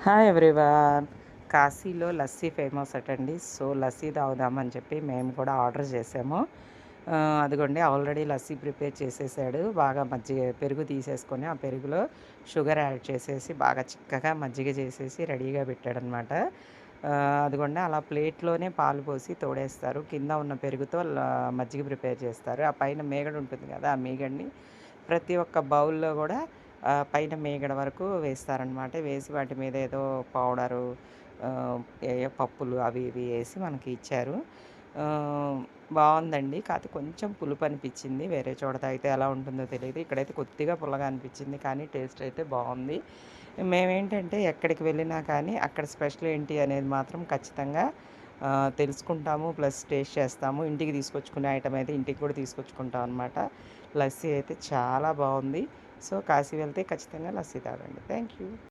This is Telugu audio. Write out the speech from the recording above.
Hi everyone. కాశీలో లస్సీ ఫేమస్ అటండి. సో లస్సీ తాగుదామని చెప్పి మేము కూడా ఆర్డర్ చేసాము. అదిగోండి ఆల్రెడీ లస్సీ ప్రిపేర్ చేసేసాడు. బాగా మజ్జిగ పెరుగు తీసేసుకొని ఆ పెరుగులో షుగర్ యాడ్ చేసేసి బాగా చిక్కగా మజ్జిగ చేసేసి రెడీగా పెట్టాడనమాట. అదిగోండి అలా ప్లేట్లోనే పాలు పోసి తోడేస్తారు. కింద ఉన్న పెరుగుతో మజ్జిగ ప్రిపేర్ చేస్తారు. ఆ పైన మీగడ ఉంటుంది కదా, ఆ మీగడని ప్రతి ఒక్క బౌల్‌లో గూడా పైన మీగడ వరకు వేస్తారనమాట. వేసి వాటి మీద ఏదో పౌడరు, ఆహ్, ఏయో పప్పులు అవి ఇవి ఏసి మనకి ఇచ్చారు. ఆహ్, బావుందండి. కాతే కొంచెం పులుపనిపిచ్చింది. వేరే చోట తాగితే ఎలా ఉంటుందో తెలీదు. ఇక్కడైతే కొద్దిగా పుల్లగా అనిపిచ్చింది. కానీ టేస్ట్ అయితే బావుంది. మేమేంటంటే ఎక్కడికి వెళ్ళినా కానీ అక్కడ స్పెషల్ ఏంటి అనేది మాత్రం ఖచ్చితంగా తెలుసుకుంటాము. ప్లస్ టేస్ట్ చేస్తాము. ఇంటికి తీసుకొచ్చుకునే ఐటెమ్ అయితే ఇంటికి కూడా తీసుకొచ్చుకుంటాం అనమాట. లస్సీ అయితే చాలా బావుంది. సో, కాశీ వెళ్తే ఖచ్చితంగా లస్సీ తాగండి. Thank you.